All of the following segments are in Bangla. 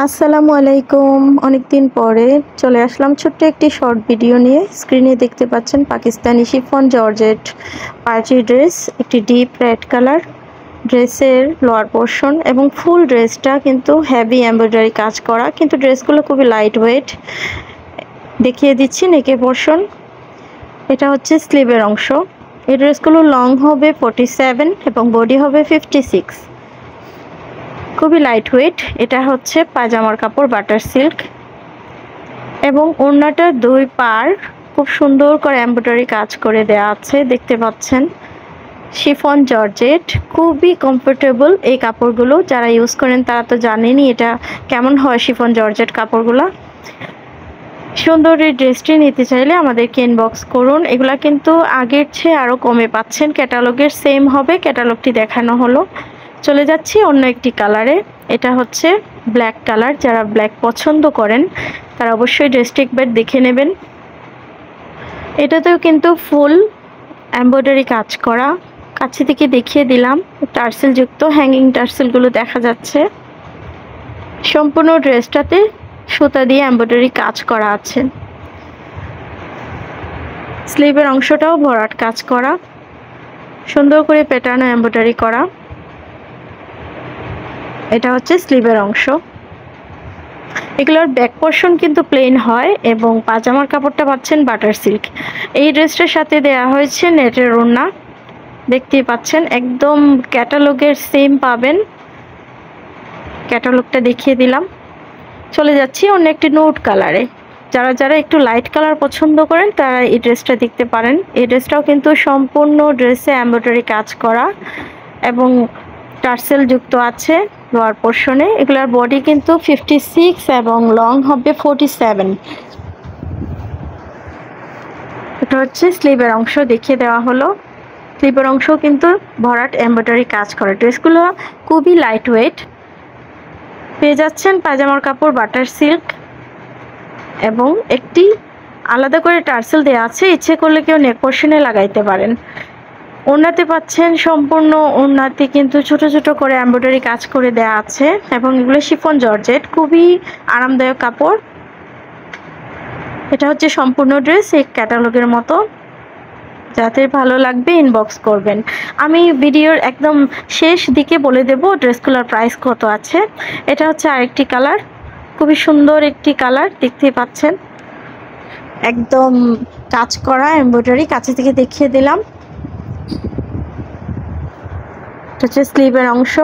আসসালামু আলাইকুম। অনেকদিন পরে চলে আসলাম ছোট্ট একটি শর্ট ভিডিও নিয়ে। স্ক্রিনে দেখতে পাচ্ছেন Pakistani chiffon georgette party dress, একটি ডিপ রেড কালার ড্রেসের লোয়ার পোর্শন এবং ফুল ড্রেসটা কিন্তু হেভি এমব্রয়ডারি কাজ করা, কিন্তু ড্রেসগুলো খুবই লাইট ওয়েট। দেখিয়ে দিচ্ছি নেকের পোর্শন। এটা হচ্ছে স্লিভের অংশ। এই ড্রেসগুলো লং হবে 47 এবং বডি হবে 56, খুবই লাইট ওয়েট। এটা হচ্ছে পাজামার কাপড় বাটার সিল্ক এবং ওড়নাটা দুই পার খুব সুন্দর করে এমব্রয়ডারি কাজ করে দেওয়া আছে, দেখতে পাচ্ছেন। শিফন জর্জেট খুবই কমফোর্টেবল এই কাপড়গুলো, যারা ইউজ করেন তারা তো জানেনই এটা কেমন হয় শিফন জর্জেট কাপড়গুলো। সুন্দর এই ড্রেসটি নিতে চাইলে আমাদেরকে ইনবক্স করুন। এগুলা কিন্তু আগের চেয়ে আরও কমে পাচ্ছেন, ক্যাটালগের সেম হবে, ক্যাটালগটি দেখানো হলো। চলে যাচ্ছি অন্য একটি কালারে। এটা হচ্ছে ব্ল্যাক কালার। যারা ব্ল্যাক পছন্দ করেন তারা অবশ্যই ড্রেসটি একবার দেখে নেবেন। এটাতেও কিন্তু ফুল এমব্রয়ডারি কাজ করা, কাছে থেকে দেখিয়ে দিলাম। টার্সেল যুক্ত হ্যাঙ্গিং টার্সেলগুলো দেখা যাচ্ছে। সম্পূর্ণ ড্রেসটাতে সুতা দিয়ে এমব্রয়ডারি কাজ করা আছে। স্লিভের অংশটাও ভরাট কাজ করা, সুন্দর করে প্যাটার্ন এমব্রয়ডারি করা। এটা হচ্ছে স্লিভের অংশ। এগুলোর ব্যাক পোর্শন কিন্তু প্লেন হয় এবং পাজামার কাপড়টা পাচ্ছেন বাটার সিল্ক। এই ড্রেসটার সাথে দেয়া হয়েছে নেটের ওড়না, দেখতেই পাচ্ছেন। একদম ক্যাটালগের সেম পাবেন, ক্যাটালগটা দেখিয়ে দিলাম। চলে যাচ্ছি অন্য একটি নোট কালারে। যারা একটু লাইট কালার পছন্দ করেন তারা এই ড্রেসটা দেখতে পারেন। এই ড্রেসটাও কিন্তু সম্পূর্ণ ড্রেসে এমব্রয়ডারি কাজ করা এবং টার্সেল যুক্ত আছে লোয়ার পোর্শনে। এগুলোর বডি কিন্তু 56 এবং লং হবে 47। এটা হচ্ছে স্লিভের অংশ, দেখিয়ে দেওয়া হলো। স্লিভের অংশ কিন্তু ভরাট এমব্রয়ডারি কাজ করা। ড্রেসগুলো খুবই লাইট ওয়েট। পেয়ে যাচ্ছেন পাজামার কাপড় বাটার সিল্ক এবং একটি আলাদা করে টার্সেল দেওয়া আছে, ইচ্ছে করলে কেউ নেক পোর্শনে লাগাইতে পারেন। ওড়নাতে পাচ্ছেন সম্পূর্ণ ওড়নাতে কিন্তু ছোট ছোট করে এমব্রয়ডারি কাজ করে দেওয়া আছে এবং এগুলো শিফন জর্জেট, খুবই আরামদায়ক কাপড়। এটা হচ্ছে সম্পূর্ণ ড্রেস এই ক্যাটালগের মতো। যাদের ভালো লাগবে ইনবক্স করবেন। আমি ভিডিওর একদম শেষ দিকে বলে দেব ড্রেসগুলোর প্রাইস কত আছে। এটা হচ্ছে আরেকটি কালার, খুবই সুন্দর একটি কালার, দেখতেই পাচ্ছেন। একদম কাজ করা এমব্রয়ডারি, কাছে থেকে দেখিয়ে দিলাম। এটা হচ্ছে স্লিভের অংশ।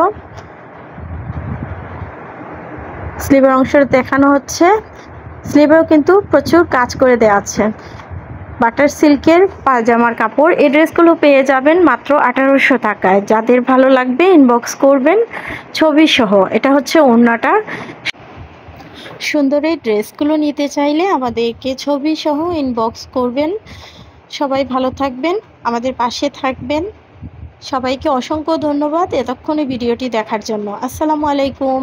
স্লিভের অংশ দেখানো হচ্ছে। স্লিভেও কিন্তু প্রচুর কাজ করে দেওয়া আছে। বাটার সিল্কের পাজামার কাপড়। এই ড্রেসগুলো পেয়ে যাবেন মাত্র 1800 টাকায়। যাদের ভালো লাগবে ইনবক্স করবেন ছবি সহ। এটা হচ্ছে ওড়নাটা। সুন্দর এই ড্রেসগুলো নিতে চাইলে আমাদেরকে ছবি সহ ইনবক্স করবেন। সবাই ভালো থাকবেন, আমাদের পাশে থাকবেন। সবাইকে অসংখ্য ধন্যবাদ এতক্ষণে ভিডিওটি দেখার জন্য। আসসালামু আলাইকুম।